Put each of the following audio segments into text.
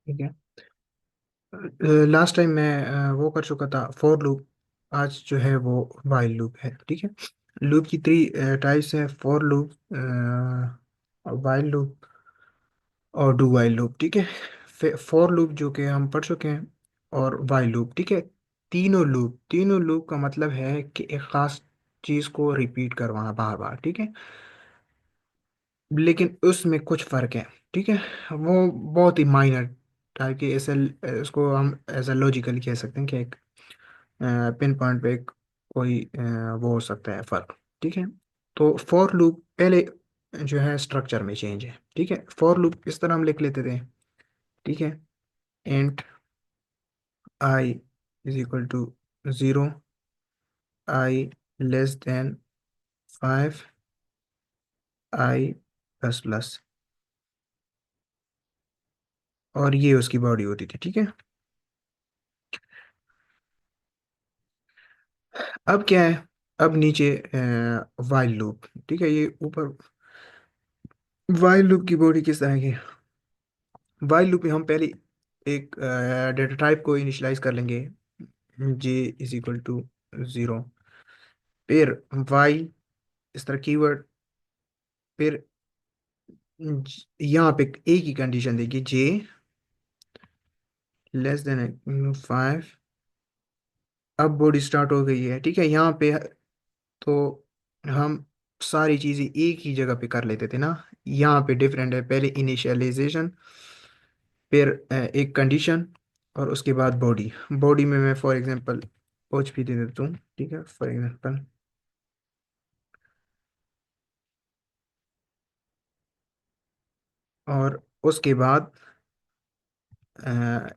ठीक है। Last time मैं वो कर चुका था फॉर लूप। आज जो है वो वाइल लूप है। ठीक है। लूप की थ्री टाइप्स है: फॉर लूप, वाइल लूप और डू वाइल लूप। ठीक है। फॉर लूप जो कि हम पढ़ चुके हैं, और वाइल लूप। ठीक है। तीनों लूप का मतलब है कि एक खास चीज को रिपीट करवाना बार बार। ठीक है। लेकिन उसमें कुछ फर्क है। ठीक है। वो बहुत ही माइनर टाइप की, ऐसे इसको हम एज अ लॉजिकली कह सकते हैं कि एक पिन पॉइंट पे एक कोई वो हो सकता है फर्क। ठीक है। तो फॉर लूप पहले जो है स्ट्रक्चर में चेंज है। ठीक है। फॉर लूप इस तरह हम लिख लेते थे। ठीक है। Int I is equal to 0, I less than 5, I plus plus, और ये उसकी बॉडी होती थी। ठीक है। अब क्या है? अब नीचे वाइल लूप। ठीक है। ये ऊपर वाइल लूप की बॉडी किस तरह की? वाइल लूप में हम पहले एक डेटा टाइप को इनिशियलाइज कर लेंगे, जे इज इक्वल टू 0। फिर वाई इस तरह कीवर्ड। फिर यहाँ पे एक ही कंडीशन देगी, जे लेस देन 5। अब बॉडी स्टार्ट हो गई है। ठीक है। यहाँ पे तो हम सारी चीजें एक ही जगह पे कर लेते थे ना। यहाँ पे डिफरेंट है, पहले इनिशियलाइजेशन, फिर एक कंडीशन, और उसके बाद बॉडी। बॉडी में मैं फॉर एग्जांपल पहुंच भी दे देता हूँ। ठीक है। फॉर एग्जांपल, और उसके बाद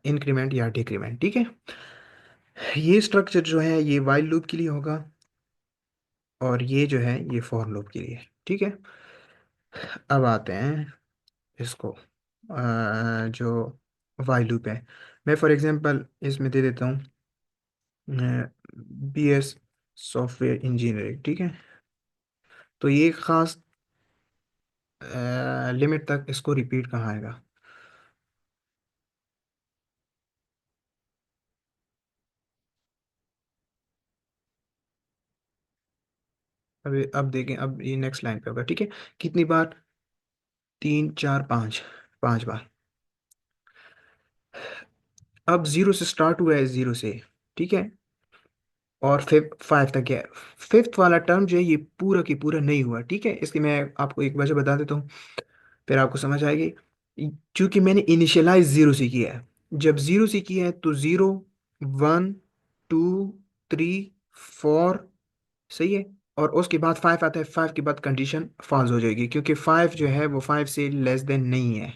इंक्रीमेंट या डिक्रीमेंट। ठीक है। ये स्ट्रक्चर जो है ये वाइल लूप के लिए होगा, और ये जो है ये फॉर लूप के लिए। ठीक है। अब आते हैं इसको, जो वाइल लूप है, मैं फॉर एग्जांपल इसमें दे देता हूँ BS सॉफ्टवेयर इंजीनियरिंग। ठीक है। तो ये एक खास लिमिट तक इसको रिपीट कहाँ आएगा? अब देखें, अब ये नेक्स्ट लाइन पे होगा। ठीक है। कितनी बार? 3 4 5, 5 बार। अब जीरो से स्टार्ट हुआ है, जीरो से। ठीक है। और फिफ्थ 5 तक है। फिफ्थ वाला टर्म जो है ये पूरा की पूरा नहीं हुआ। ठीक है। इसकी मैं आपको एक वजह बता देता हूँ, फिर आपको समझ आएगी। क्योंकि मैंने इनिशियलाइज जीरो से किया है। जब जीरो से किया है तो 0 1 2 3 4, सही है। और उसके बाद 5 आता है, 5 के बाद कंडीशन फॉल्स हो जाएगी, क्योंकि 5 जो है वो 5 से लेस देन नहीं है।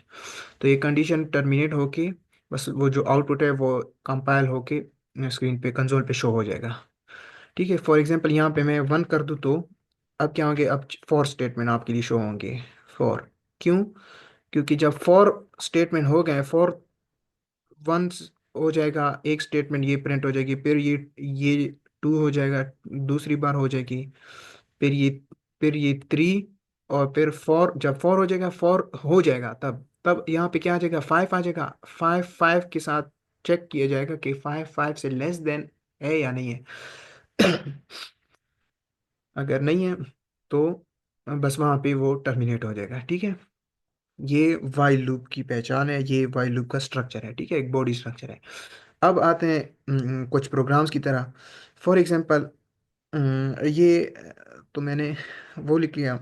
तो ये कंडीशन टर्मिनेट होके बस वो जो आउटपुट है वो कंपाइल होके स्क्रीन पे कंसोल पे शो हो जाएगा। ठीक है। फॉर एग्जांपल यहाँ पे मैं 1 कर दूँ तो अब क्या होंगे? अब फॉर स्टेटमेंट आपके लिए शो होंगे। फॉर, क्यों? क्योंकि जब फॉर स्टेटमेंट हो गए, फॉर वंस हो जाएगा, एक स्टेटमेंट ये प्रिंट हो जाएगी, फिर ये 2 हो जाएगा, दूसरी बार हो जाएगी, फिर ये 3, और फिर 4। जब 4 हो जाएगा, 4 हो जाएगा, तब यहाँ पे क्या आ जाएगा? 5 आ जाएगा। 5 5 के साथ चेक किया जाएगा कि 5 5 से लेस देन है या नहीं है। अगर नहीं है तो बस वहाँ पे वो टर्मिनेट हो जाएगा। ठीक है। ये वाइल लूप की पहचान है, ये वाइल लूप का स्ट्रक्चर है। ठीक है। एक बॉडी स्ट्रक्चर है। अब आते हैं कुछ प्रोग्राम्स की तरह। फॉर एग्जांपल ये तो मैंने वो लिख लिया,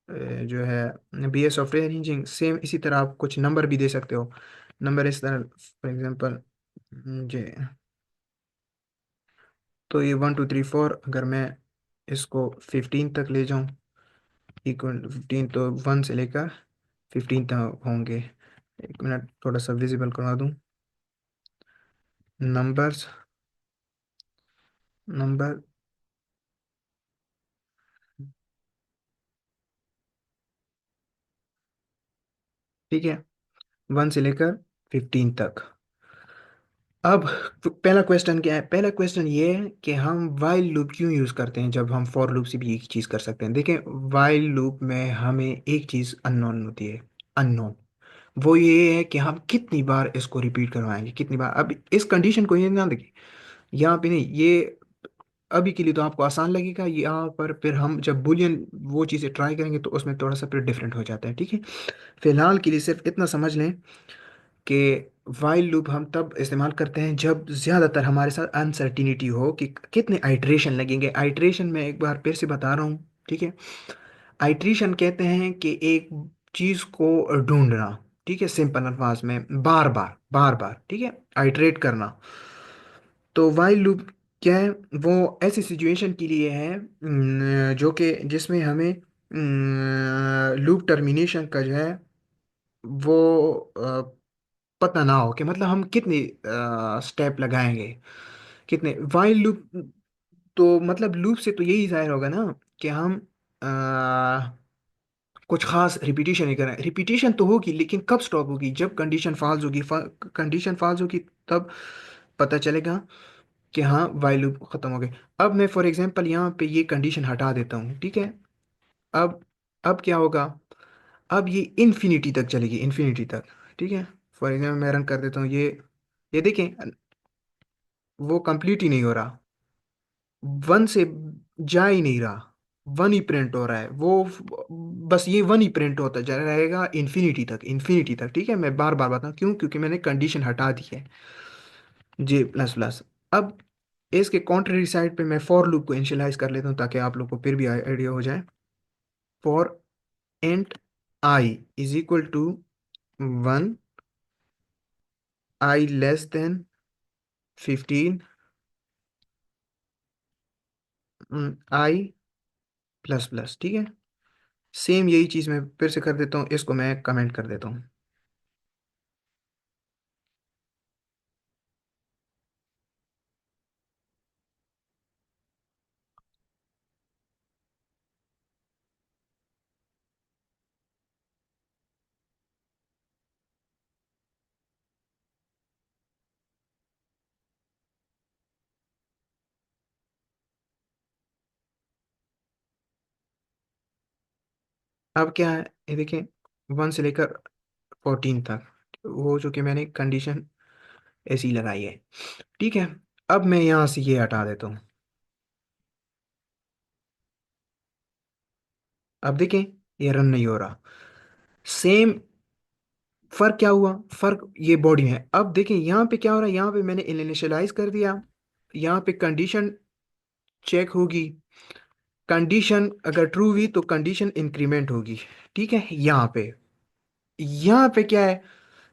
जो है BS सॉफ्टवेयर इंजीनियरिंग। सेम इसी तरह आप कुछ नंबर भी दे सकते हो। नंबर इस तरह, फॉर एग्जांपल जे, तो ये 1 2 3 4, अगर मैं इसको 15 तक ले जाऊं, इक्वल 15, तो 1 से लेकर 15 तक होंगे। एक मिनट थोड़ा सा विजिबल करवा दूं। Numbers, number. ठीक है। 1 से लेकर 15 तक। अब पहला क्वेश्चन क्या है? पहला क्वेश्चन ये है कि हम वाइल लूप क्यों यूज़ करते हैं जब हम फॉर लूप से भी एक चीज़ कर सकते हैं। देखें, वाइल लूप में हमें एक चीज़ अननोन होती है। अननोन, वो ये है कि हम कितनी बार इसको रिपीट करवाएंगे, कितनी बार। अब इस कंडीशन को ये ना देखिए, यहाँ पे नहीं, ये अभी के लिए तो आपको आसान लगेगा यहाँ पर, फिर हम जब बुलियन वो चीज़ें ट्राई करेंगे तो उसमें थोड़ा सा फिर डिफरेंट हो जाता है, ठीक है। फिलहाल के लिए सिर्फ इतना समझ लें कि वाइल लूप हम तब इस्तेमाल करते हैं जब ज़्यादातर हमारे साथ अनसर्टिनिटी हो कि कितने आइट्रेशन लगेंगे। आइट्रेशन में एक बार फिर से बता रहा हूँ, ठीक है। आइट्रेशन कहते हैं कि एक चीज़ को ढूंढना, ठीक है, सिंपल अल्फाज में बार बार बार बार, ठीक है, आइट्रेट करना। तो वाइल लूप क्या है? वो ऐसी सिचुएशन के लिए है जो कि जिसमें हमें लूप टर्मिनेशन का जो है वो पता ना हो कि मतलब हम कितने स्टेप लगाएंगे, कितने वाइल लूप। तो मतलब लूप से तो यही जाहिर होगा ना कि हम कुछ खास रिपीटिशन नहीं करें। रिपीटिशन तो होगी लेकिन कब स्टॉप होगी? जब कंडीशन फॉल्स होगी। कंडीशन फॉल्स होगी तब पता चलेगा कि हाँ वाइल लूप खत्म हो गए। अब मैं फॉर एग्जांपल यहाँ पे ये कंडीशन हटा देता हूँ, ठीक है। अब अब क्या होगा? अब ये इन्फिनिटी तक चलेगी, इन्फिनिटी तक, ठीक है। फॉर एग्जाम्पल मैं रन कर देता हूँ ये देखें, वो कंप्लीट ही नहीं हो रहा, वन से जा ही नहीं रहा, वन ही प्रिंट हो रहा है वो बस ये वन ही प्रिंट होता जा रहेगा इन्फिनिटी तक, इन्फिनिटी तक, ठीक है। मैं बार बार बताऊँ क्यों, क्योंकि मैंने कंडीशन हटा दी है जे प्लस प्लस। अब इसके कॉन्ट्ररी साइड पे मैं फॉर लूप को इनिशियलाइज कर लेता हूँ ताकि आप लोग को फिर भी आइडिया हो जाए। For int I is equal to one, I less than 15, I plus plus, ठीक है। सेम यही चीज़ मैं फिर से कर देता हूँ, इसको मैं कमेंट कर देता हूँ। अब क्या है, ये देखें, वन से लेकर 14 तक वो जो कि मैंने कंडीशन ऐसी लगाई है, ठीक है। अब मैं यहाँ से ये हटा देता हूँ। अब देखें ये रन नहीं हो रहा। सेम फर्क क्या हुआ? फर्क ये बॉडी में है। अब देखें यहाँ पे क्या हो रहा है, यहाँ पे मैंने इनिशियलाइज कर दिया, यहाँ पे कंडीशन चेक होगी। कंडीशन अगर ट्रू हुई तो कंडीशन इंक्रीमेंट होगी, ठीक है। यहाँ पे क्या है,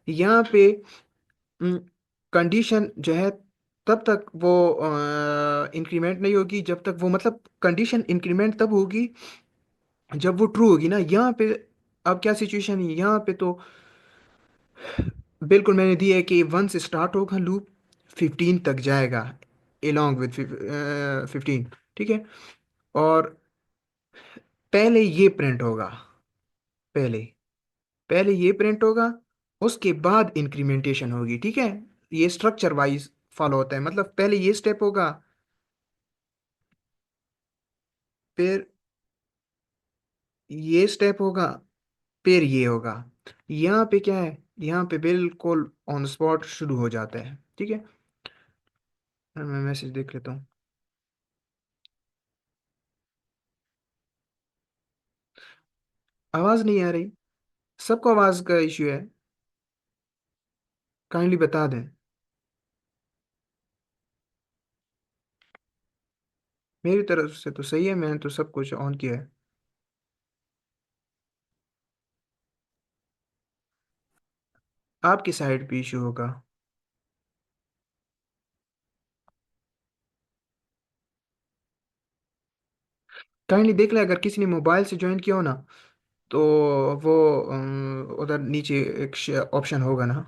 यहाँ पे कंडीशन जो है तब तक वो इंक्रीमेंट नहीं होगी जब तक वो, मतलब कंडीशन इंक्रीमेंट तब होगी जब वो ट्रू होगी ना, यहाँ पे। अब क्या सिचुएशन है यहाँ पे? तो बिल्कुल मैंने दी है कि वन से स्टार्ट होगा लूप, 15 तक जाएगा एलॉन्ग विथ 15, ठीक है। और पहले ये प्रिंट होगा, पहले पहले ये प्रिंट होगा, उसके बाद इंक्रीमेंटेशन होगी, ठीक है। ये स्ट्रक्चर वाइज फॉलो होता है, मतलब पहले ये स्टेप होगा, फिर ये स्टेप होगा, फिर ये होगा। यहाँ पे क्या है, यहाँ पे बिल्कुल ऑन स्पॉट शुरू हो जाता है, ठीक है। मैं मैसेज देख लेता हूँ। आवाज़ नहीं आ रही? सबको आवाज़ का इश्यू है? काइंडली बता दें। मेरी तरफ से तो सही है, मैंने तो सब कुछ ऑन किया है। आपकी साइड पे इश्यू होगा। काइंडली देख लें, अगर किसी ने मोबाइल से ज्वाइन किया हो ना, तो वो उधर नीचे एक ऑप्शन होगा ना।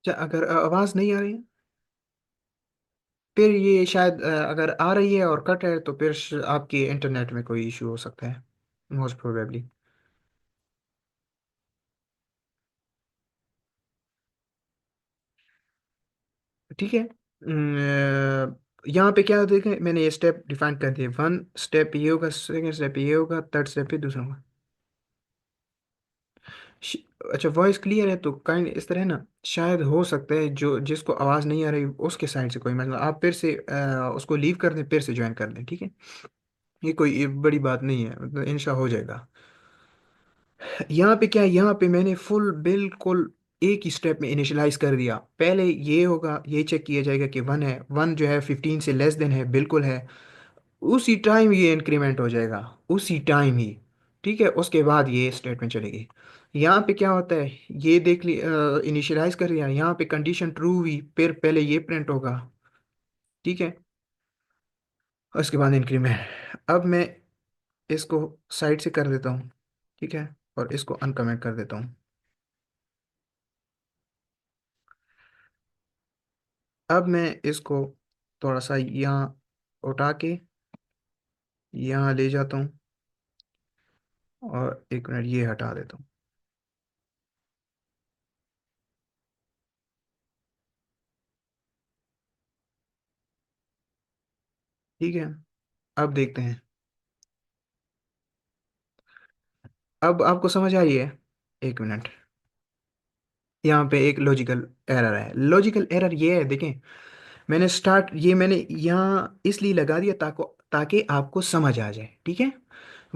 अगर आवाज नहीं आ रही है, फिर ये शायद अगर आ रही है और कट है तो फिर आपके इंटरनेट में कोई इशू हो सकता है, मोस्ट प्रोबेबली। ठीक है। यहाँ पे क्या देखें, मैंने ये स्टेप डिफाइन कर दिए। वन स्टेप ये होगा, सेकंड स्टेप ये होगा, थर्ड स्टेप पे दूसरा होगा। श- अच्छा, वॉइस क्लियर है तो काइंड इस तरह ना, शायद हो सकता है जो जिसको आवाज़ नहीं आ रही उसके साइड से कोई मतलब, आप फिर से उसको लीव कर दें, फिर से ज्वाइन कर दें, ठीक है। ये कोई ये बड़ी बात नहीं है, मतलब इंशा हो जाएगा। यहाँ पे क्या है, यहाँ पे मैंने फुल बिल्कुल एक ही स्टेप में इनिशियलाइज कर दिया। पहले ये होगा, ये चेक किया जाएगा कि वन है, वन जो है 15 से लेस देन है, बिल्कुल है, उसी टाइम ये इंक्रीमेंट हो जाएगा, उसी टाइम ही। ठीक है, उसके बाद ये स्टेटमेंट चलेगी। यहाँ पे क्या होता है, ये देख ली, इनिशियलाइज कर दिया, यहाँ पे कंडीशन ट्रू हुई, फिर पहले ये प्रिंट होगा। ठीक है, उसके बाद इंक्रीमेंट। अब मैं इसको साइड से कर देता हूँ, ठीक है, और इसको अनकमेंट कर देता हूँ। अब मैं इसको थोड़ा सा यहाँ उठा के यहाँ ले जाता हूँ, और एक मिनट ये हटा देता हूँ। ठीक है, अब देखते हैं। अब आपको समझ आई है? एक मिनट, यहाँ पे एक लॉजिकल एरर है। लॉजिकल एरर ये है, देखें, मैंने यहाँ इसलिए लगा दिया ताकि आपको समझ आ जाए, ठीक है।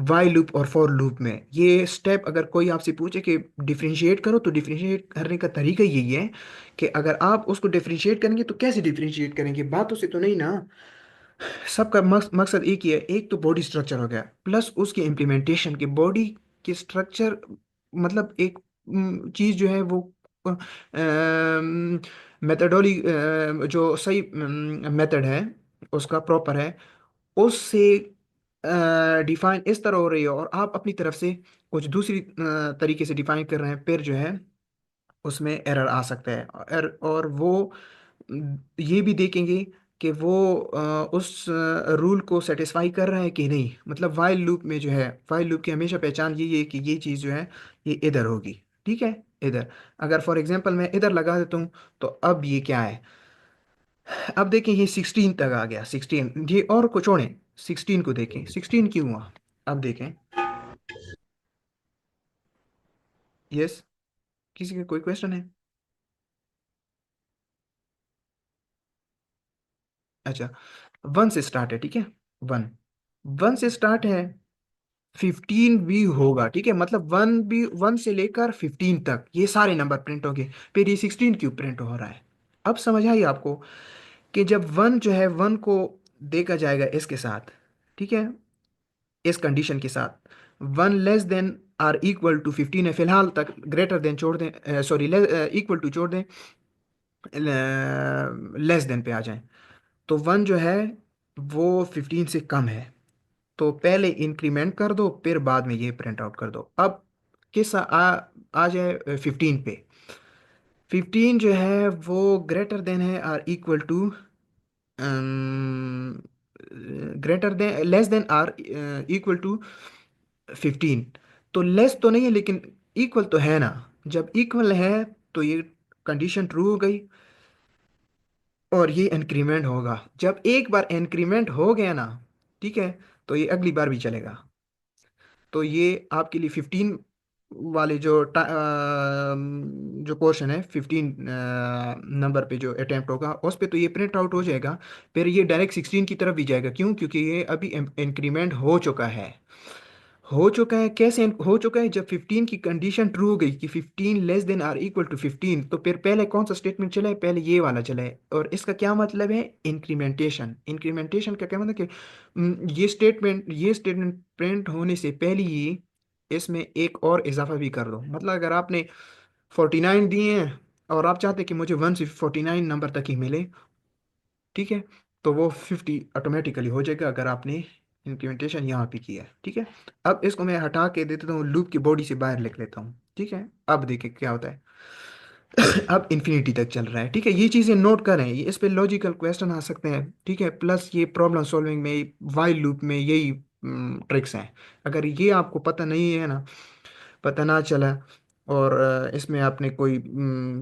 वाई लूप और फॉर लूप में ये स्टेप, अगर कोई आपसे पूछे कि डिफरेंशिएट करो, तो डिफरेंशिएट करने का तरीका यही है कि अगर आप उसको डिफरेंशिएट करेंगे तो कैसे डिफरेंशिएट करेंगे, बातों से तो नहीं ना। सबका मकसद एक ही है, एक तो बॉडी स्ट्रक्चर हो गया, प्लस उसकी इम्प्लीमेंटेशन की बॉडी के स्ट्रक्चर, मतलब एक चीज़ जो है वो मेथडोलॉजी, जो सही मेथड है उसका प्रॉपर है, उससे डिफाइन इस तरह हो रही है, और आप अपनी तरफ से कुछ दूसरी तरीके से डिफाइन कर रहे हैं, फिर जो है उसमें एरर आ सकता है। और वो ये भी देखेंगे कि वो उस रूल को सेटिस्फाई कर रहा है कि नहीं। मतलब वाइल लूप में जो है, वाइल लूप की हमेशा पहचान यही है कि ये चीज़ जो है ये इधर होगी, ठीक है, इधर। अगर फॉर एग्जांपल मैं इधर लगा देता हूँ, तो अब ये क्या है, अब देखें ये 16 तक आ गया, 16, ये और को छोड़ें, 16 को देखें, 16 क्यों हुआ। अब देखें, यस, किसी का कोई क्वेश्चन है? अच्छा, वन से स्टार्ट है, ठीक है, वन, वन से स्टार्ट है, 15 भी होगा, ठीक है, मतलब वन भी, वन से लेकर 15 तक ये सारे नंबर प्रिंट होंगे, फिर ये 16 क्यों प्रिंट हो रहा है। अब समझ आई आपको कि जब वन जो है, वन को देखा जाएगा इसके साथ, ठीक है, इस कंडीशन के साथ, one less than or equal to 15 है फिलहाल तक, ग्रेटर देन छोड़ दें, सॉरी, इक्वल टू छोड़ दें, लेस देन पे आ जाएं, तो वन जो है वो 15 से कम है, तो पहले इंक्रीमेंट कर दो, फिर बाद में ये प्रिंट आउट कर दो। अब किस आ जाए 15 पे, 15 जो है वो ग्रेटर देन है or equal to, greater than, less than or equal to 15। तो लेस तो नहीं है, लेकिन इक्वल तो है ना। जब इक्वल है तो ये कंडीशन ट्रू हो गई, और ये इंक्रीमेंट होगा। जब एक बार इंक्रीमेंट हो गया ना, ठीक है, तो ये अगली बार भी चलेगा। तो ये आपके लिए 15 वाले जो पोर्शन है, 15 नंबर पे जो अटेम्प्ट होगा उस पे तो ये प्रिंट आउट हो जाएगा। फिर ये डायरेक्ट 16 की तरफ भी जाएगा, क्यों, क्योंकि ये अभी इंक्रीमेंट हो चुका है। हो चुका है, कैसे हो चुका है, जब 15 की कंडीशन ट्रू हो गई कि 15 less than or equal to 15, तो फिर पहले कौन सा स्टेटमेंट चला है, पहले ये वाला चला है। और इसका क्या मतलब है, इंक्रीमेंटेशन। इंक्रीमेंटेशन का क्या मतलब कि ये स्टेटमेंट प्रिंट होने से पहले ही इसमें एक और इजाफा भी कर दो। मतलब अगर आपने 49 दिए हैं, और आप चाहते कि मुझे 1 से 49 नंबर तक ही मिले, ठीक है, तो वो 50 ऑटोमेटिकली हो जाएगा, अगर आपने इंप्लीमेंटेशन यहाँ पे किया है, ठीक है। अब इसको मैं हटा के दे देता हूँ, लूप की बॉडी से बाहर लिख लेता हूँ, ठीक है। अब देखिए क्या होता है, अब इन्फिनिटी तक चल रहा है, ठीक है। ये चीज़ें नोट करें, ये इस पे लॉजिकल क्वेश्चन आ सकते हैं, ठीक है। प्लस ये प्रॉब्लम सॉल्विंग में, वाइल लूप में यही ट्रिक्स हैं। अगर ये आपको पता नहीं है ना, पता ना चला, और इसमें आपने कोई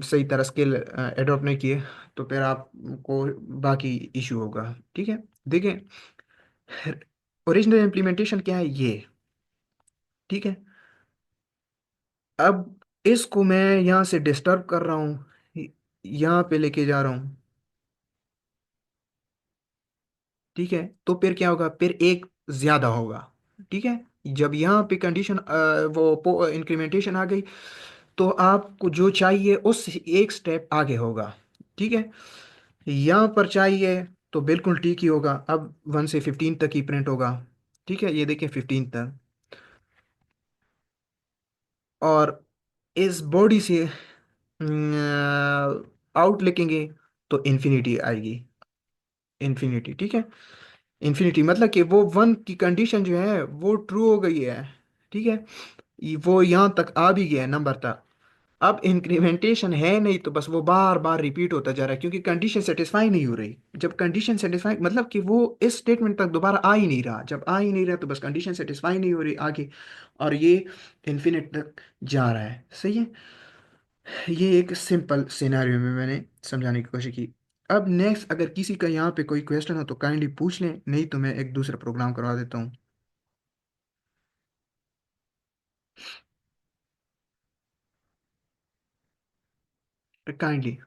सही तरह स्किल एडॉप्ट नहीं किए, तो फिर आपको बाकी इशू होगा, ठीक है। देखिए, ओरिजिनल इम्प्लीमेंटेशन क्या है ये, ठीक है। अब इसको मैं यहाँ से डिस्टर्ब कर रहा हूँ, यहाँ पे लेके जा रहा हूँ, ठीक है। तो फिर क्या होगा, फिर एक ज्यादा होगा, ठीक है। जब यहाँ पे कंडीशन वो इंक्रीमेंटेशन आ गई, तो आपको जो चाहिए उस एक स्टेप आगे होगा, ठीक है। यहाँ पर चाहिए तो बिल्कुल ठीक ही होगा। अब 1 से 15 तक ही प्रिंट होगा, ठीक है। ये देखिए 15 तक, और इस बॉडी से आउट लिखेंगे तो इन्फिनिटी आएगी, इन्फिनिटी, ठीक है। इन्फिनिटी मतलब कि वो वन की कंडीशन जो है वो ट्रू हो गई है, ठीक है। वो यहाँ तक आ भी गया है नंबर तक। अब इंक्रीमेंटेशन है नहीं, तो बस वो बार बार रिपीट होता जा रहा है, क्योंकि कंडीशन सेटिस्फाई नहीं हो रही। जब कंडीशन सेटिस्फाई मतलब कि वो इस स्टेटमेंट तक दोबारा आ ही नहीं रहा, जब आ ही नहीं रहा तो बस कंडीशन सेटिस्फाई नहीं हो रही आगे, और ये इन्फिनिट तक जा रहा है, सही है। ये एक सिंपल सिनेरियो में मैंने समझाने की कोशिश की। अब नेक्स्ट, अगर किसी का यहाँ पे कोई क्वेश्चन हो तो काइंडली पूछ लें, नहीं तो मैं एक दूसरा प्रोग्राम करवा देता हूँ, काइंडली।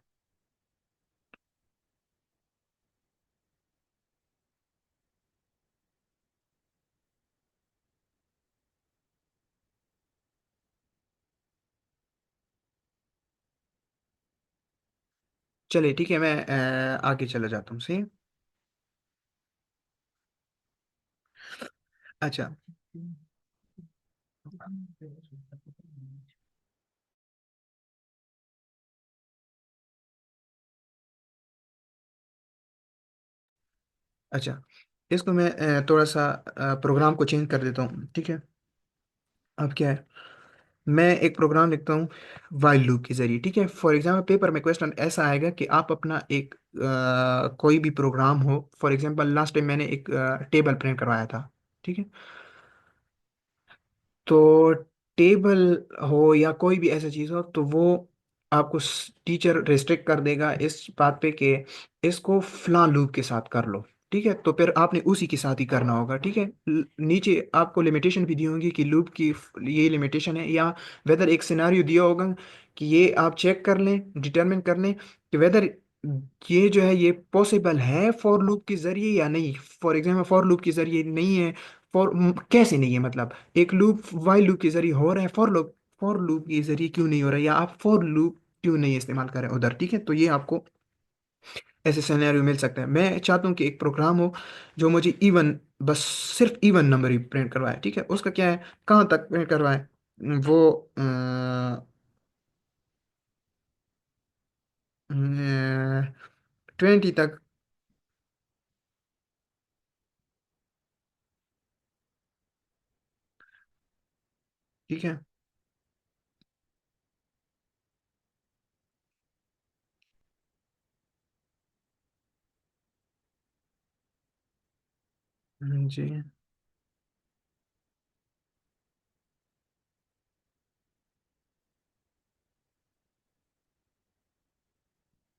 चलिए ठीक है, मैं आगे चला जाता हूँ, सही है? अच्छा। अच्छा, इसको मैं थोड़ा सा प्रोग्राम को चेंज कर देता हूँ, ठीक है। अब क्या है, मैं एक प्रोग्राम लिखता हूँ वाइल लूप के जरिए, ठीक है। फॉर एग्जाम्पल पेपर में क्वेश्चन ऐसा आएगा कि आप अपना एक कोई भी प्रोग्राम हो, फॉर एग्जाम्पल लास्ट टाइम मैंने एक टेबल प्रिंट करवाया था, ठीक है। तो टेबल हो या कोई भी ऐसा चीज़ हो, तो वो आपको टीचर रिस्ट्रिक्ट कर देगा इस बात पे कि इसको फलां लूप के साथ कर लो, ठीक है। तो फिर आपने उसी के साथ ही करना होगा, ठीक है। नीचे आपको लिमिटेशन भी दी होंगी कि लूप की ये लिमिटेशन है, या वेदर एक सिनारियो दिया होगा कि ये आप चेक कर लें, डिटरमिन कर लें कि वेदर ये जो है ये पॉसिबल है फॉर लूप के जरिए या नहीं। फॉर एग्जाम्पल फॉर लूप के जरिए नहीं है, फॉर कैसे नहीं है, मतलब एक लूप वाइल लूप के जरिए हो रहा है, फॉर लूप के जरिए क्यों नहीं हो रहा है, या आप फॉर लूप क्यों नहीं इस्तेमाल कर रहे हैं उधर, ठीक है। तो ये आपको ऐसे सिनेरियो मिल सकता है। मैं चाहता हूँ कि एक प्रोग्राम हो जो मुझे इवन, बस सिर्फ इवन नंबर ही प्रिंट करवाए, ठीक है। उसका क्या है, कहाँ तक प्रिंट करवाए, वो 20 तक, ठीक है। जी,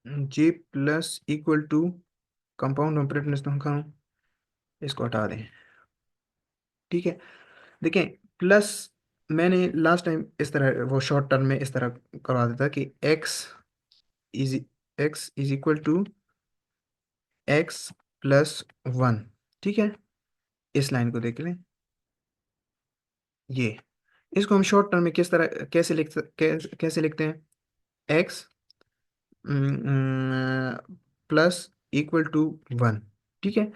जी plus equal to compound operator कहाँ, इसको हटा दें, ठीक है। देखें, प्लस मैंने लास्ट टाइम इस तरह वो शॉर्ट टर्म में इस तरह करवा देता कि is X is equal to x+1, ठीक है। इस लाइन को देख लें, ये इसको हम शॉर्ट टर्म में किस तरह कैसे लिखते हैं, x प्लस इक्वल टू 1, ठीक है।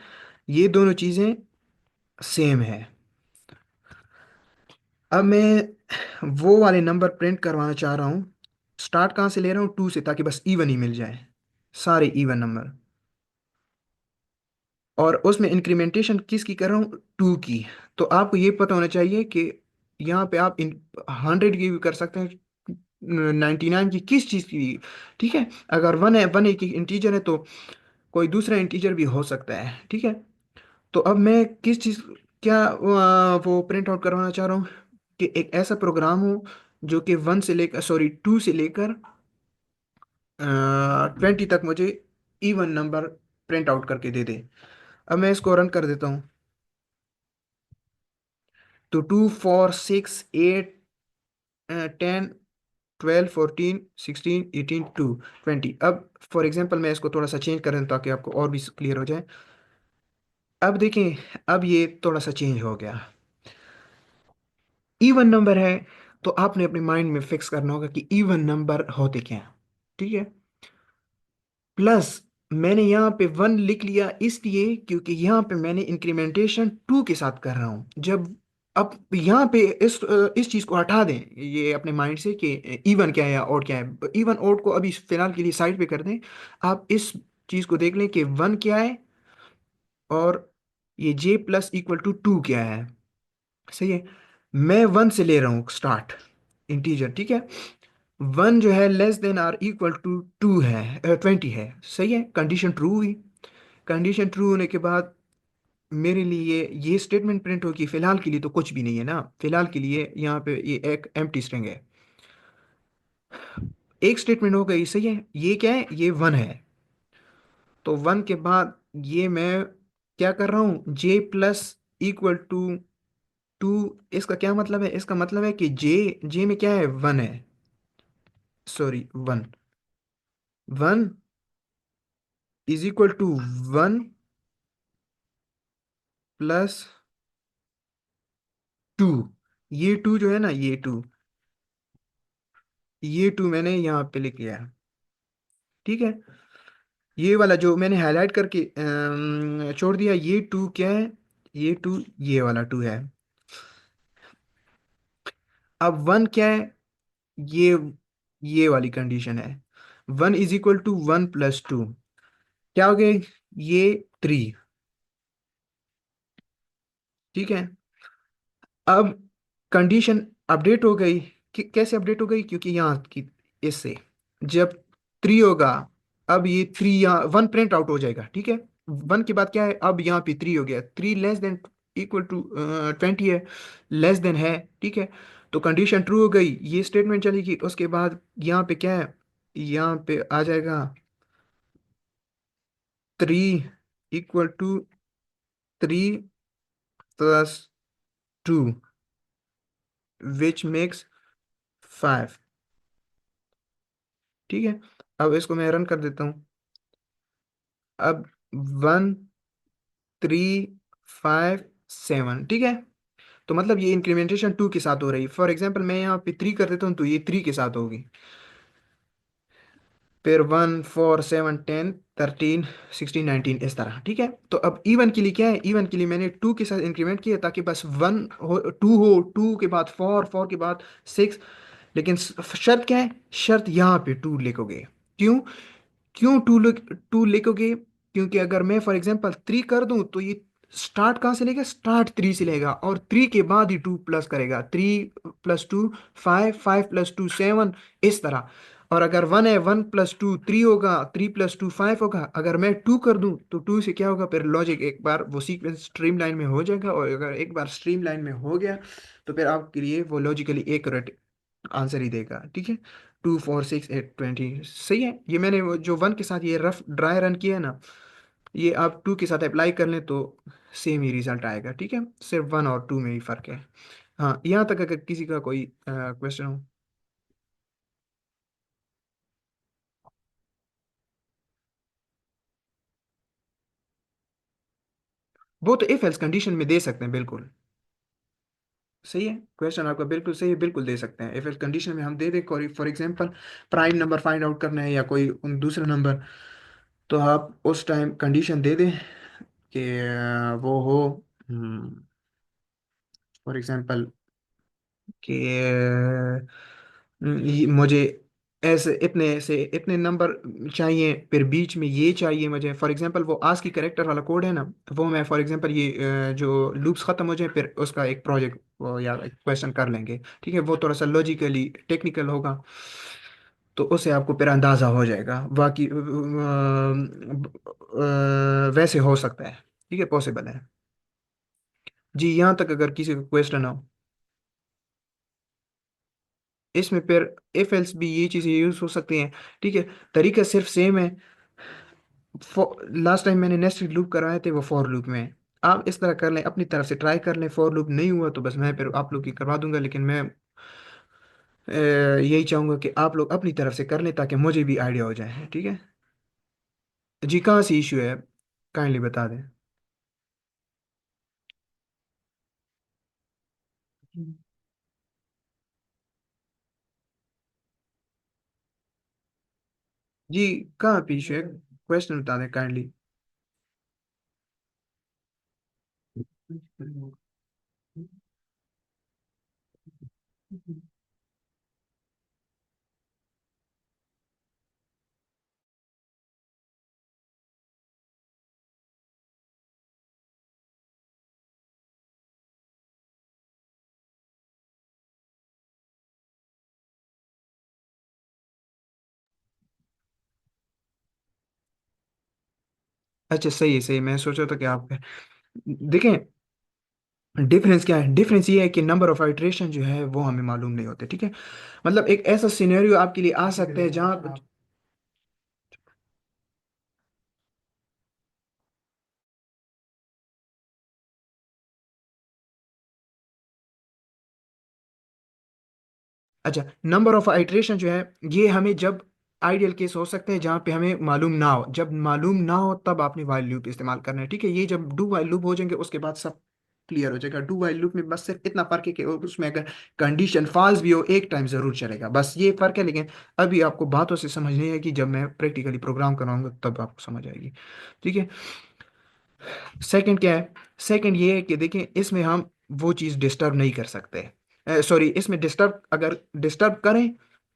ये दोनों चीज़ें सेम है। अब मैं वो वाले नंबर प्रिंट करवाना चाह रहा हूँ, स्टार्ट कहाँ से ले रहा हूँ, 2 से, ताकि बस इवन ही मिल जाए, सारे इवन नंबर। और उसमें इंक्रीमेंटेशन किसकी कर रहा हूँ, 2 की। तो आपको ये पता होना चाहिए कि यहाँ पे आप 100 की भी कर सकते हैं, 99 की किस चीज़ की? ठीक है, अगर वन है, वन एक इंटीजर है, तो कोई दूसरा इंटीजर भी हो सकता है। ठीक है, तो अब मैं किस चीज़, क्या वो प्रिंट आउट करवाना चाह रहा हूँ कि एक ऐसा प्रोग्राम हो जो कि 1 से लेकर, सॉरी, 2 से लेकर 20 तक मुझे इवन नंबर प्रिंट आउट करके दे दे। अब मैं इसको रन कर देता हूँ। तो 2 4 6 8 10 12 14 16 18 20। अब फॉर एग्जांपल मैं इसको थोड़ा सा चेंज कर दूं ताकि आपको और भी क्लियर हो जाए। अब देखें, अब ये थोड़ा सा चेंज हो गया, इवन नंबर है। तो आपने अपने माइंड में फिक्स करना होगा कि इवन नंबर होते क्या हैं। ठीक है, प्लस मैंने यहाँ पे 1 लिख लिया इसलिए क्योंकि यहाँ पे मैंने इंक्रीमेंटेशन 2 के साथ कर रहा हूँ। जब अब यहाँ पे इस चीज़ को हटा दें ये अपने माइंड से कि इवन क्या है या ओड क्या है। इवन ओड को अभी फिलहाल के लिए साइड पे कर दें। आप इस चीज़ को देख लें कि 1 क्या है और ये जे प्लस इक्वल टू 2 क्या है। सही है, मैं 1 से ले रहा हूँ स्टार्ट, इंटीजर। ठीक है, 1 जो है less than or equal to 2 है, 20 है। सही है, कंडीशन ट्रू हुई। कंडीशन ट्रू होने के बाद मेरे लिए ये स्टेटमेंट प्रिंट होगी। फिलहाल के लिए तो कुछ भी नहीं है ना, फिलहाल के लिए यहाँ पे ये एक एम्प्टी स्ट्रिंग है। एक स्टेटमेंट हो गई। सही है, ये क्या है, ये 1 है। तो 1 के बाद ये मैं क्या कर रहा हूँ, जे प्लस इक्वल टू 2। इसका क्या मतलब है, इसका मतलब है कि जे, जे में क्या है, 1 है, sorry 1। 1 is equal to 1 plus 2। ये 2 जो है ना, ये 2 मैंने यहाँ पे लिख लिया है। ठीक है, ये वाला जो मैंने हाईलाइट करके छोड़ दिया, ये 2 क्या है, ये 2 ये वाला 2 है। अब 1 क्या है, ये ये वाली कंडीशन है। 1 इज इक्वल टू 1 प्लस 2, क्या हो गया, ये 3। ठीक है, अब कंडीशन अपडेट हो गई। कैसे अपडेट हो गई, क्योंकि यहाँ की इससे जब 3 होगा, अब ये 3 यहाँ 1 प्रिंट आउट हो जाएगा। ठीक है, 1 के बाद क्या है, अब यहाँ पे 3 हो गया, 3 लेस देन इक्वल टू 20 है, लेस देन है। ठीक है, तो कंडीशन ट्रू हो गई, ये स्टेटमेंट चलेगी। उसके बाद यहाँ पे क्या है, यहाँ पे आ जाएगा 3 equal to 3 plus 2 which makes 5। ठीक है, अब इसको मैं रन कर देता हूँ। अब 1 3 5 7। ठीक है, तो मतलब ये इंक्रीमेंटेशन 2 के साथ हो रही है। फॉर एग्जांपल मैं यहाँ पे 3 कर देता हूँ तो ये 3 के साथ होगी। फिर 1 4 7 10 13 16 19 इस तरह। ठीक है, तो अब इवन के लिए क्या है, इवन के लिए मैंने 2 के साथ इंक्रीमेंट किया ताकि बस 1 हो, 2 हो, 2 के बाद 4, 4 के बाद 6। लेकिन शर्त क्या है, शर्त यहाँ पे 2 लिखोगे। क्यों, क्यों 2 लिखोगे, क्योंकि अगर मैं फॉर एग्जांपल 3 कर दूं तो ये स्टार्ट कहाँ से लेगा, स्टार्ट 3 से लेगा और 3 के बाद ही 2 प्लस करेगा। 3 प्लस 2 5, 5 प्लस 2 7, इस तरह। और अगर 1 है, 1 प्लस 2 3 होगा, 3 प्लस 2 5 होगा। अगर मैं 2 कर दूं तो 2 से क्या होगा, फिर लॉजिक एक बार वो सीक्वेंस स्ट्रीम लाइन में हो जाएगा। और अगर एक बार स्ट्रीम लाइन में हो गया तो फिर आपके लिए वो लॉजिकली एक आंसर ही देगा। ठीक है, 2 4 6 8 20। सही है, ये मैंने वो जो 1 के साथ ये रफ ड्राई रन किया है ना, ये आप 2 के साथ अप्लाई कर लें तो सेम ही रिजल्ट आएगा। ठीक है, सिर्फ 1 और 2 में ही फर्क है। हाँ, यहाँ तक अगर किसी का कोई क्वेश्चन हो। वो तो इफ एल्स कंडीशन में दे सकते हैं, बिल्कुल सही है। क्वेश्चन आपका बिल्कुल सही है, बिल्कुल दे सकते हैं। इफ एल्स कंडीशन में हम दे दें, for example prime number find out करना है या कोई उन दूसरा नंबर, तो आप उस टाइम कंडीशन दे दें कि वो हो, फॉर एग्जांपल कि मुझे ऐसे इतने से इतने नंबर चाहिए, फिर बीच में ये चाहिए मुझे। फॉर एग्जांपल वो आज की करेक्टर वाला कोड है ना, वो मैं फॉर एग्जांपल ये जो लूप्स खत्म हो जाए फिर उसका एक प्रोजेक्ट या एक क्वेश्चन कर लेंगे, ठीक है। वो थोड़ा सा लॉजिकली टेक्निकल होगा, तो उससे आपको फिर अंदाजा हो जाएगा। बाकी वैसे हो सकता है, ठीक है, पॉसिबल है। जी, यहाँ तक अगर किसी को क्वेश्चन हो इसमें, फिर इफ एल्स भी ये चीज़ें यूज हो सकती हैं, ठीक है। तरीका सिर्फ सेम है। लास्ट टाइम मैंने नेस्टेड लूप करवाए थे वो फॉर लूप में। आप इस तरह कर लें, अपनी तरफ से ट्राई कर लें। फॉर लूप नहीं हुआ तो बस मैं फिर आप लोग की करवा दूंगा, लेकिन मैं यही चाहूंगा कि आप लोग अपनी तरफ से कर लें ताकि मुझे भी आइडिया हो जाए, ठीक है। जी, कहाँ से इशू है, काइंडली बता दें। जी, कहाँ पे इशू है, क्वेश्चन बता दें काइंडली। अच्छा, सही है सही है। मैं सोचा था कि आप देखें, डिफरेंस क्या है। डिफरेंस ये है कि नंबर ऑफ आइट्रेशन जो है वो हमें मालूम नहीं होते, ठीक है। मतलब एक ऐसा सिनेरियो आपके लिए आ सकता है जहाँ, अच्छा, नंबर ऑफ आइट्रेशन जो है ये हमें जब आइडियल केस हो सकते हैं जहाँ पे हमें मालूम ना हो। जब मालूम ना हो तब आपने वाइल लूप इस्तेमाल करना है, ठीक है। ये जब डू वाइल लूप हो जाएंगे उसके बाद सब क्लियर हो जाएगा। डू वाइल लूप में बस सिर्फ इतना फर्क है कि उसमें अगर कंडीशन फॉल्स भी हो एक टाइम जरूर चलेगा, बस ये फर्क है। लेकिन अभी आपको बातों से समझनी है कि जब मैं प्रैक्टिकली प्रोग्राम कराऊंगा तब आपको समझ आएगी, ठीक है। सेकंड क्या है, सेकंड ये है कि देखिए इसमें हम वो चीज़ डिस्टर्ब नहीं कर सकते। सॉरी, इसमें डिस्टर्ब अगर डिस्टर्ब करें,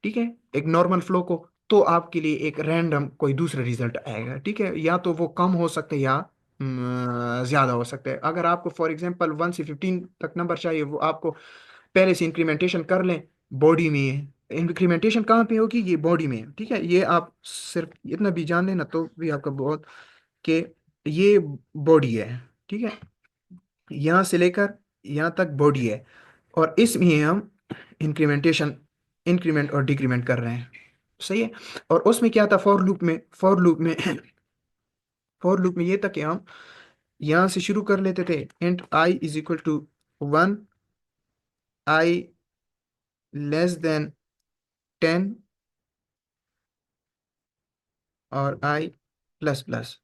ठीक है, एक नॉर्मल फ्लो को, तो आपके लिए एक रैंडम कोई दूसरा रिजल्ट आएगा, ठीक है। या तो वो कम हो सकते हैं या ज़्यादा हो सकते हैं। अगर आपको फॉर एग्जांपल 1 से 15 तक नंबर चाहिए, वो आपको पहले से इंक्रीमेंटेशन कर लें बॉडी में। इंक्रीमेंटेशन कहाँ पे होगी, ये बॉडी में है, ठीक है। ये आप सिर्फ इतना भी जान लेना तो भी आपका बहुत, कि ये बॉडी है, ठीक है। यहाँ से लेकर यहाँ तक बॉडी है, और इसमें हम इंक्रीमेंटेशन, इंक्रीमेंट और डिक्रीमेंट कर रहे हैं, सही है। और उसमें क्या था, फॉर लूप में फॉर लूप में ये था कि हम यहाँ से शुरू कर लेते थे, int I is equal to 1, I less than 10, और आई प्लस प्लस,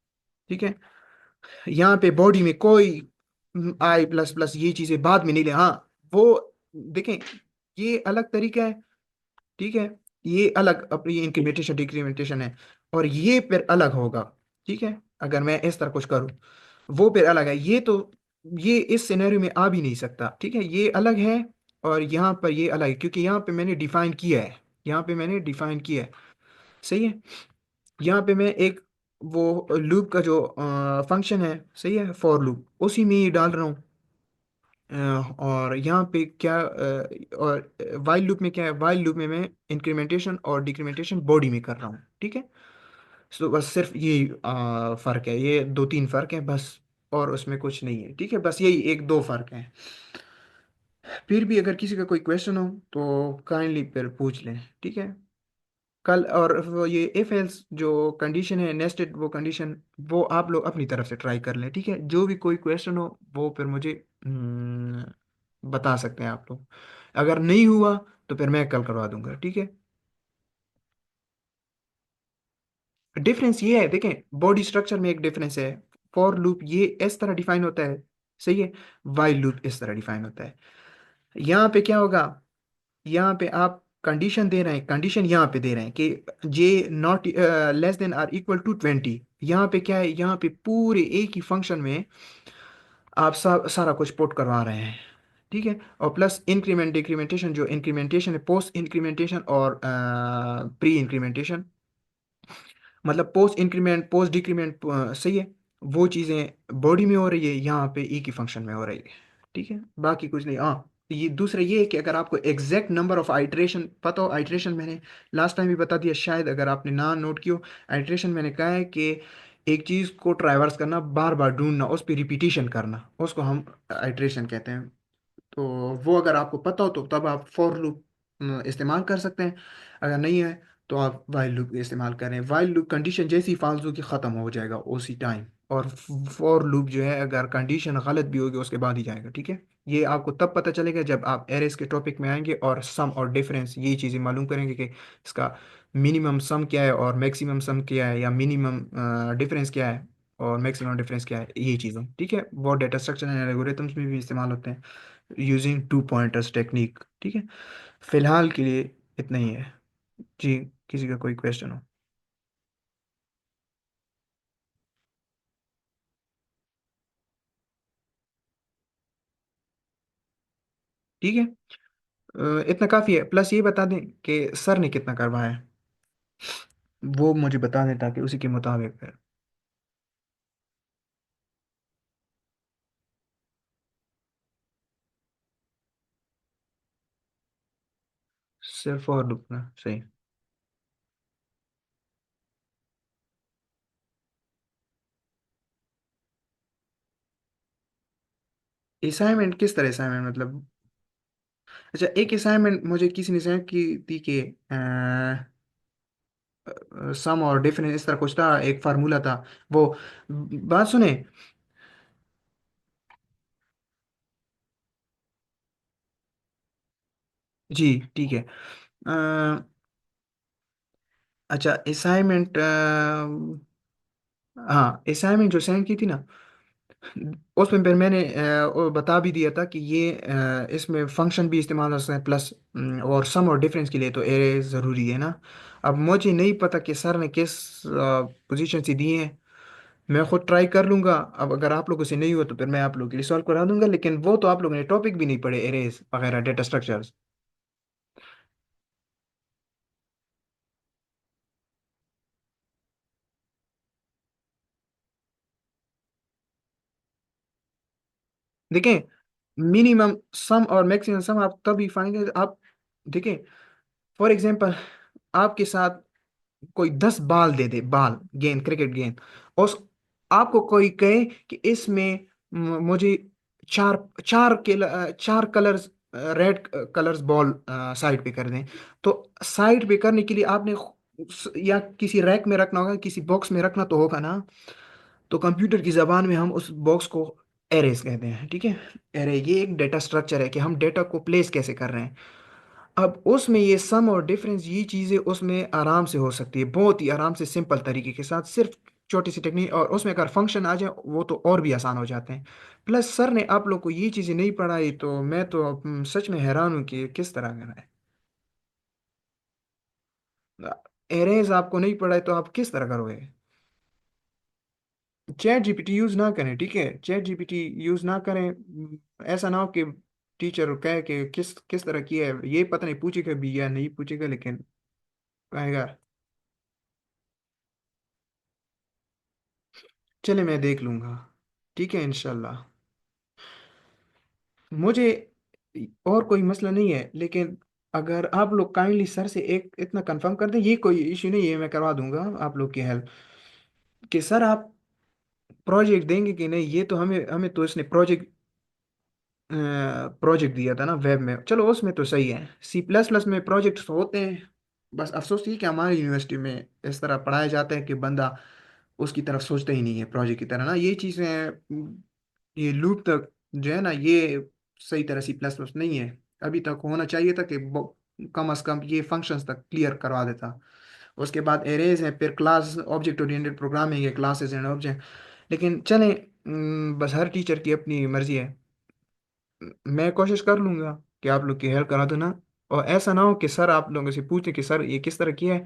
ठीक है। यहाँ पे बॉडी में कोई आई प्लस प्लस ये चीजें बाद में नहीं ले, हाँ वो देखें, ये अलग तरीका है, ठीक है। ये अलग अपनी इंक्रीमेंटेशन डिक्रीमेंटेशन है, और ये फिर अलग होगा, ठीक है। अगर मैं इस तरह कुछ करूँ वो फिर अलग है। ये तो ये इस सिनेरियो में आ भी नहीं सकता, ठीक है। ये अलग है, और यहाँ पर ये अलग है क्योंकि यहाँ पे मैंने डिफाइन किया है, यहाँ पे मैंने डिफाइन किया है, सही है। यहाँ पे मैं एक वो लूप का जो फंक्शन है, सही है, फॉर लूप उसी में ही डाल रहा हूँ। और यहाँ पे क्या और वाइल लूप में क्या है, वाइल लूप में मैं इंक्रीमेंटेशन और डिक्रीमेंटेशन बॉडी में कर रहा हूँ, ठीक है। सो बस सिर्फ ये फर्क है, ये दो तीन फर्क है बस, और उसमें कुछ नहीं है, ठीक है। बस यही एक दो फर्क है। फिर भी अगर किसी का कोई क्वेश्चन हो तो काइंडली फिर पूछ लें, ठीक है। कल और वो ये इफ एल्स जो कंडीशन है नेस्टेड, वो कंडीशन वो आप लोग अपनी तरफ से ट्राई कर लें, ठीक है। जो भी कोई क्वेश्चन हो वो फिर मुझे बता सकते हैं आप लोग। अगर नहीं हुआ तो फिर मैं कल करवा दूंगा, ठीक है। डिफरेंस ये है, देखें बॉडी स्ट्रक्चर में एक डिफरेंस है। फॉर लूप ये इस तरह डिफाइन होता है, सही है। वाइल लूप इस तरह डिफाइन होता है। यहाँ पे क्या होगा, यहाँ पे आप कंडीशन दे रहे हैं, कंडीशन यहाँ पे दे रहे हैं कि J not less than or equal to 20। यहाँ पे क्या है, यहाँ पे पूरे एक ही फंक्शन में आप सारा कुछ पुट करवा रहे हैं, ठीक है। और प्लस इंक्रीमेंट डिक्रीमेंटेशन, जो इंक्रीमेंटेशन है पोस्ट इंक्रीमेंटेशन और प्री इंक्रीमेंटेशन, मतलब पोस्ट इंक्रीमेंट पोस्ट डिक्रीमेंट सही है, वो चीज़ें बॉडी में हो रही है, यहाँ पे ई की फंक्शन में हो रही है। ठीक है, बाकी कुछ नहीं। हाँ, ये दूसरा ये है कि अगर आपको एग्जैक्ट नंबर ऑफ आइट्रेशन पता हो, आइट्रेशन मैंने लास्ट टाइम भी बता दिया शायद, अगर आपने ना नोट किया, आइट्रेशन मैंने कहा है कि एक चीज़ को ट्राइवर्स करना, बार बार ढूंढना, उस पर रिपीटिशन करना, उसको हम आइट्रेशन कहते हैं। तो वो अगर आपको पता हो तो तब आप फॉर लूप इस्तेमाल कर सकते हैं, अगर नहीं है तो आप वाइल लूप इस्तेमाल करें। वाइल लूप कंडीशन जैसी ही फालतू की ख़त्म हो जाएगा उसी टाइम, और फॉर लूप जो है अगर कंडीशन गलत भी होगी उसके बाद ही जाएगा। ठीक है, ये आपको तब पता चलेगा जब आप एरेस के टॉपिक में आएंगे और सम और डिफरेंस ये चीज़ें मालूम करेंगे कि इसका मिनिमम सम क्या है और मैक्सिमम सम क्या है, या मिनिमम डिफरेंस क्या है और मैक्सिमम डिफरेंस क्या है, ये चीज़ें। ठीक है, वो डेटा स्ट्रक्चर एंड एल्गोरिथम्स में भी इस्तेमाल होते हैं यूजिंग टू पॉइंटर्स टेक्निक। ठीक है, फिलहाल के लिए इतना ही है। जी, किसी का कोई क्वेश्चन हो? ठीक है, इतना काफ़ी है। प्लस ये बता दें कि सर ने कितना करवाया है, वो मुझे बता दें ताकि उसी के मुताबिक फिर। सिर्फ और रुकना सही। असाइनमेंट किस तरह असाइनमेंट मतलब? अच्छा, एक असाइनमेंट मुझे किसी ने सेंड की थी कि सम और डिफरेंस इस तरह कुछ था, एक फार्मूला था वो। बात सुने। जी, ठीक है। अच्छा, असाइनमेंट, हाँ असाइनमेंट जो सेंड की थी ना, उसमें फिर मैंने वो बता भी दिया था कि ये इसमें फंक्शन भी इस्तेमाल हो सकते हैं, प्लस और सम और डिफरेंस के लिए तो एरे ज़रूरी है ना। अब मुझे नहीं पता कि सर ने किस पोजीशन से दिए हैं, मैं खुद ट्राई कर लूंगा। अब अगर आप लोगों से नहीं हुआ तो फिर मैं आप लोगों के लिए सॉल्व करा दूंगा, लेकिन वो तो आप लोगों ने टॉपिक भी नहीं पढ़े, एरेज वगैरह डेटा स्ट्रक्चर्स। देखें, मिनिमम सम और मैक्सिमम सम आप तभी पाएंगे आप। देखें, फॉर एग्जांपल आपके साथ कोई 10 बाल दे दे, बाल गेंद, क्रिकेट गेंद, और आपको कोई कहे कि इसमें मुझे चार चार colours, red colours ball side पे कर दें। तो साइड पे करने के लिए आपने या किसी रैक में रखना होगा, किसी बॉक्स में रखना तो होगा ना। तो कंप्यूटर की जबान में हम उस बॉक्स को एरेस कहते हैं। ठीक है, एरे ये एक डेटा स्ट्रक्चर है कि हम डेटा को प्लेस कैसे कर रहे हैं। अब उसमें ये सम और डिफरेंस ये चीज़ें उसमें आराम से हो सकती है, बहुत ही आराम से, सिंपल तरीके के साथ, सिर्फ छोटी सी टेक्निक, और उसमें अगर फंक्शन आ जाए वो तो और भी आसान हो जाते हैं। प्लस सर ने आप लोग को ये चीज़ें नहीं पढ़ाई, तो मैं तो सच में हैरान हूँ कि किस तरह का है। एरेज आपको नहीं पढ़ाई तो आप किस तरह करोगे? चैट जीपीटी यूज़ ना करें, ठीक है, चैट जीपीटी यूज़ ना करें। ऐसा ना हो कि टीचर कहे कि किस किस तरह की है ये, पता नहीं पूछेगा भी या नहीं पूछेगा, लेकिन कहेगा। चले, मैं देख लूंगा। ठीक है, इंशाल्लाह। मुझे और कोई मसला नहीं है, लेकिन अगर आप लोग काइंडली सर से एक इतना कंफर्म कर दें, ये कोई इशू नहीं है, मैं करवा दूंगा आप लोग की हेल्प, कि सर आप प्रोजेक्ट देंगे कि नहीं। ये तो हमें हमें तो इसने प्रोजेक्ट दिया था ना वेब में, चलो उसमें तो सही है। सी प्लस प्लस में प्रोजेक्ट्स होते हैं, बस अफसोस ये कि हमारी यूनिवर्सिटी में इस तरह पढ़ाया जाता है कि बंदा उसकी तरफ सोचता ही नहीं है प्रोजेक्ट की तरह ना। ये चीज़ें, ये लूप तक जो है ना, ये सही तरह सी प्लस प्लस नहीं है। अभी तक होना चाहिए था कि कम अज कम ये फंक्शंस तक क्लियर करवा देता। उसके बाद एरेज है, फिर क्लास ऑब्जेक्ट ओरिएंटेड प्रोग्रामिंग है, क्लासेस एंड ऑब्जेक्ट। लेकिन चलें, बस हर टीचर की अपनी मर्जी है। मैं कोशिश कर लूंगा कि आप लोग की हेल्प करा दूँ ना। और ऐसा ना हो कि सर आप लोगों से पूछे कि सर ये किस तरह किया है,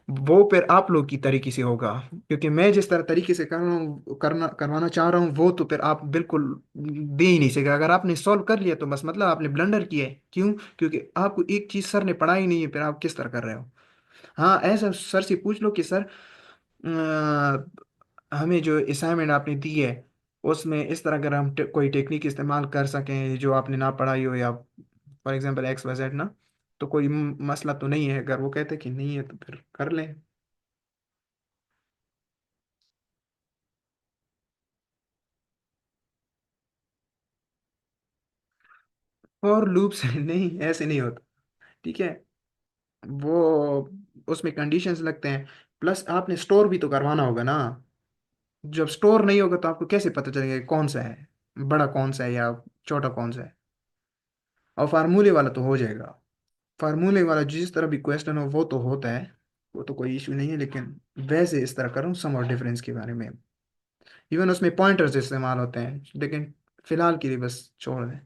वो फिर आप लोग की तरीके से होगा, क्योंकि मैं जिस तरह तरीके से कर रहा हूँ, करवाना चाह रहा हूँ, वो तो फिर आप बिल्कुल दे ही नहीं सकेगा। अगर आपने सॉल्व कर लिया तो बस मतलब आपने ब्लंडर किया है। क्यों? क्योंकि आपको एक चीज सर ने पढ़ाई नहीं है, फिर आप किस तरह कर रहे हो। हाँ, ऐसा सर से पूछ लो कि सर हमें जो असाइनमेंट आपने दी है उसमें इस तरह अगर हम कोई टेक्निक इस्तेमाल कर सकें जो आपने ना पढ़ाई हो, या for example X Y Z ना, तो कोई मसला तो नहीं है। अगर वो कहते कि नहीं है तो फिर कर लें। और लूप से नहीं, ऐसे नहीं होता। ठीक है। वो उसमें कंडीशंस लगते हैं, प्लस आपने स्टोर भी तो करवाना होगा ना। जब स्टोर नहीं होगा तो आपको कैसे पता चलेगा कि कौन सा है, बड़ा कौन सा है या छोटा कौन सा है। और फार्मूले वाला तो हो जाएगा। फार्मूले वाला जिस तरह भी क्वेश्चन हो वो तो होता है, वो तो कोई इशू नहीं है। लेकिन वैसे इस तरह करूँ सम और डिफरेंस के बारे में, इवन उसमें पॉइंटर्स इस्तेमाल होते हैं, लेकिन फिलहाल के लिए बस छोड़ दें।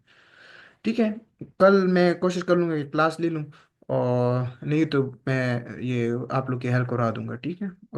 ठीक है। कल मैं कोशिश कर लूँगा कि क्लास ले लूँ, और नहीं तो मैं ये आप लोग की हेल्प करा दूंगा। ठीक है।